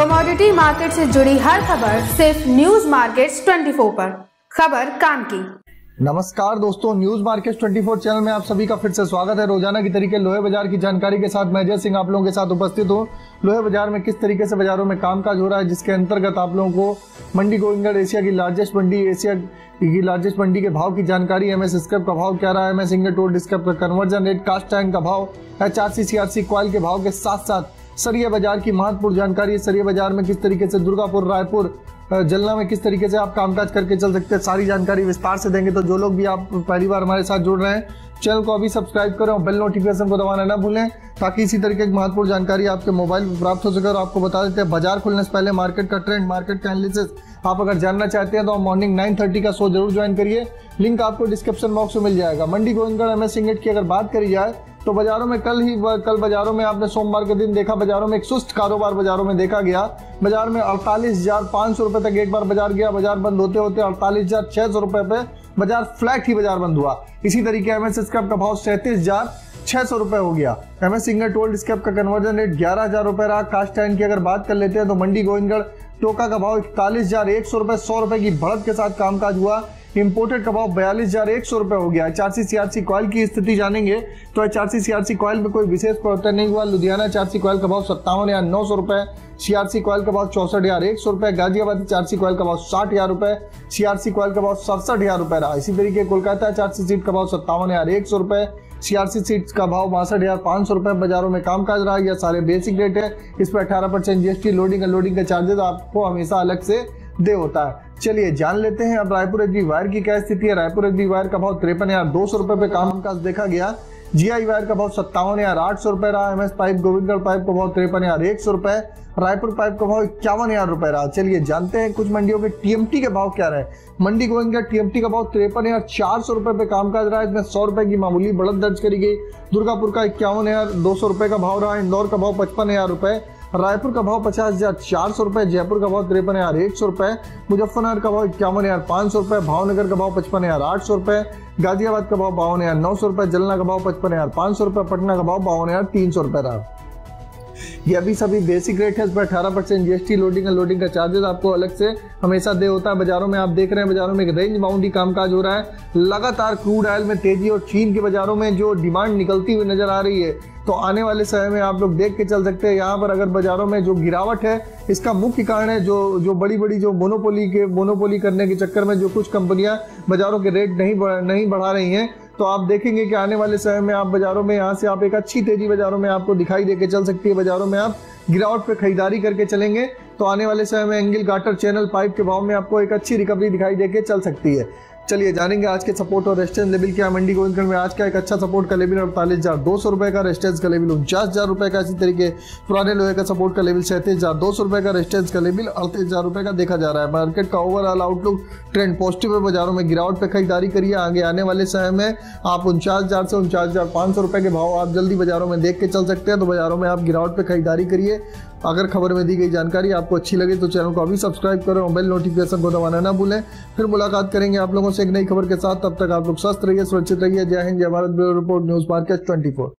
Commodity market से जुड़ी हर खबर सिर्फ न्यूज मार्केट्स 24 पर। खबर काम की। नमस्कार दोस्तों, न्यूज मार्केट 24 चैनल में आप सभी का फिर से स्वागत है। रोजाना की तरीके लोहे बाजार की जानकारी के साथ मैं अजय सिंह आप लोगों के साथ उपस्थित हूँ। लोहे बाजार में किस तरीके से बाजारों में कामकाज हो रहा है, जिसके अंतर्गत आप लोगों को मंडी गोविंदगढ़ एशिया की लार्जेस्ट मंडी के भाव की जानकारी, एमएस स्क्रैप का भाव क्या रहा है, एमएस इंगोट ओल्ड स्क्रैप का कन्वर्जन रेट, कास्ट आयरन का भाव, एचआरसी सीआरसी कॉइल के भाव के साथ साथ सरिया बाजार की महत्वपूर्ण जानकारी। सरिया बाजार में किस तरीके से दुर्गापुर, रायपुर, जलना में किस तरीके से आप कामकाज करके चल सकते हैं, सारी जानकारी विस्तार से देंगे। तो जो लोग भी आप पहली बार हमारे साथ जुड़ रहे हैं, चैनल को अभी सब्सक्राइब करें और बेल नोटिफिकेशन को दबाना ना भूलें, ताकि इसी तरीके की महत्वपूर्ण जानकारी आपके मोबाइल पर प्राप्त हो सके। और आपको बता देते हैं, बाजार खुलने से पहले मार्केट का ट्रेंड, मार्केट का एनालिसिस आप अगर जानना चाहते हैं तो मॉर्निंग 9:30 का शो जरूर ज्वाइन करिए। लिंक आपको डिस्क्रिप्शन बॉक्स में मिल जाएगा। मंडी गोविंदगढ़ एमएस इंगोट की अगर बात करी जाए तो बाजारों में कल बाजारों में आपने सोमवार के दिन देखा, बाजारों में एक सुस्त कारोबार बाजारों में देखा गया। बाजार में 48,500 रुपए तक एक बार बाजार गया। बाजार बंद होते होते 48,600 रुपए पे बाजार फ्लैट ही बाजार बंद हुआ। इसी तरीके एमएस स्क्रैप का भाव 37,600 रुपए हो गया। एमएस इंगोट ओल्ड स्क्रैप का कन्वर्जन रेट 11,000 रुपए रहा। कास्ट आयरन की अगर बात कर लेते हैं तो मंडी गोविंदगढ़ टोका का भाव 41,100 रुपए, 100 रुपए की बढ़त के साथ कामकाज हुआ। इंपोर्टेड का भाव 42,100 रुपए हो गया। एचआरसी सीआरसी कॉइल की स्थिति जानेंगे तो एचआरसी सीआरसी कॉइल में कोई विशेष परिवर्तन नहीं हुआ। लुधियाना एचआरसी कॉइल का भाव 57,900 रुपए, सीआरसी कॉइल का भाव 64,100 रुपए, गाजियाबाद एचआरसी कॉइल का भाव 60,000 रुपए, सीआरसी कॉइल का भाव 67,000 रुपए रहा। इसी तरीके कोलकाता एचआरसी सीट का भाव 57,100 रुपए, सीआरसी सीट्स का भाव 62,500 रुपए बाजारों में कामकाज रहा। यह सारे बेसिक रेट है। इस पर 18% जीएसटी, लोडिंग अनलोडिंग के चार्जेस आपको हमेशा अलग से दे होता है। चलिए जान लेते हैं अब रायपुर एचडी वायर की क्या स्थिति है। रायपुर एचडी वायर का भाव 53,200 रुपए पे कामकाज देखा गया। जीआई वायर का भाव 57,800 रुपए रहा। एमएस पाइप गोविंदगढ़ पाइप का भाव 53,100 रुपए, रायपुर पाइप का भाव 51,000 रुपए रहा। चलिए जानते हैं कुछ मंडियों के टीएमटी के भाव क्या रहे। मंडी गोविंदगढ़ टीएमटी का भाव 53,400 रुपए पे कामकाज रहा। इसमें 100 रुपए की मामूली बढ़त दर्ज करी गई। दुर्गापुर का 51,200 रुपए का भाव रहा। इंदौर का भाव 55,000 रुपए, रायपुर का भाव 50,400 रुपए, जयपुर का भाव 53,100 रुपए, मुजफ्फरनगर का भाव 51,500 रुपए, भावनगर का भाव 55,800 रुपए, गाजियाबाद का भाव 52,900 रुपए, जलना का भाव 55,500 रुपए, पटना का भाव 52,300 रुपए रहा। ये अभी सभी बेसिक रेट है। इस पर 18% जीएसटी, लोडिंग और लोडिंग का चार्जेस आपको अलग से हमेशा दे होता है। बाजारों में आप देख रहे हैं, बाजारों में एक रेंज बाउंड ही कामकाज हो रहा है। लगातार क्रूड ऑयल में तेजी और चीन के बाजारों में जो डिमांड निकलती हुई नजर आ रही है, तो आने वाले समय में आप लोग देख के चल सकते हैं। यहाँ पर अगर बाजारों में जो गिरावट है, इसका मुख्य कारण है जो बड़ी जो मोनोपोली करने के चक्कर में जो कुछ कंपनियां बाजारों के रेट नहीं बढ़ा रही हैं। तो आप देखेंगे कि आने वाले समय में आप बाजारों में यहाँ से आप एक अच्छी तेजी बाजारों में आपको दिखाई देके चल सकती है। बाजारों में आप गिरावट पे खरीदारी करके चलेंगे तो आने वाले समय में एंगल, गाटर, चैनल, पाइप के भाव में आपको एक अच्छी रिकवरी दिखाई देके चल सकती है। चलिए जानेंगे आज के सपोर्ट और रेजिस्टेंस लेवल क्या। मंडी गोविंदगढ़ में आज का एक अच्छा सपोर्ट का लेवल 48,200 रुपए का, रेजिस्टेंस का लेवल 49,000 रुपए का। इसी तरीके पुराने लोहे का सपोर्ट का लेवल 37,200 रुपए का, रेजिस्टेंस का लेवल 38,000 रुपए का देखा जा रहा है। मार्केट का ओवरऑल आउटलुक ट्रेंड पॉजिटिव है। बाजारों में गिरावट पे खरीदारी करिए। आगे आने वाले समय में आप 49,000 से 49,500 रुपए के भाव आप जल्दी बाजारों में देख के चल सकते हैं। तो बाजारों में आप गिरावट पे खरीदारी करिए। अगर खबर में दी गई जानकारी आपको अच्छी लगे तो चैनल को अभी सब्सक्राइब करें और बेल नोटिफिकेशन को दबाना ना भूलें। फिर मुलाकात करेंगे आप लोगों से एक नई खबर के साथ। तब तक आप लोग स्वस्थ रहिए, सुरक्षित रहिए। जय हिंद, जय Bharat. Bureau report, news market 24।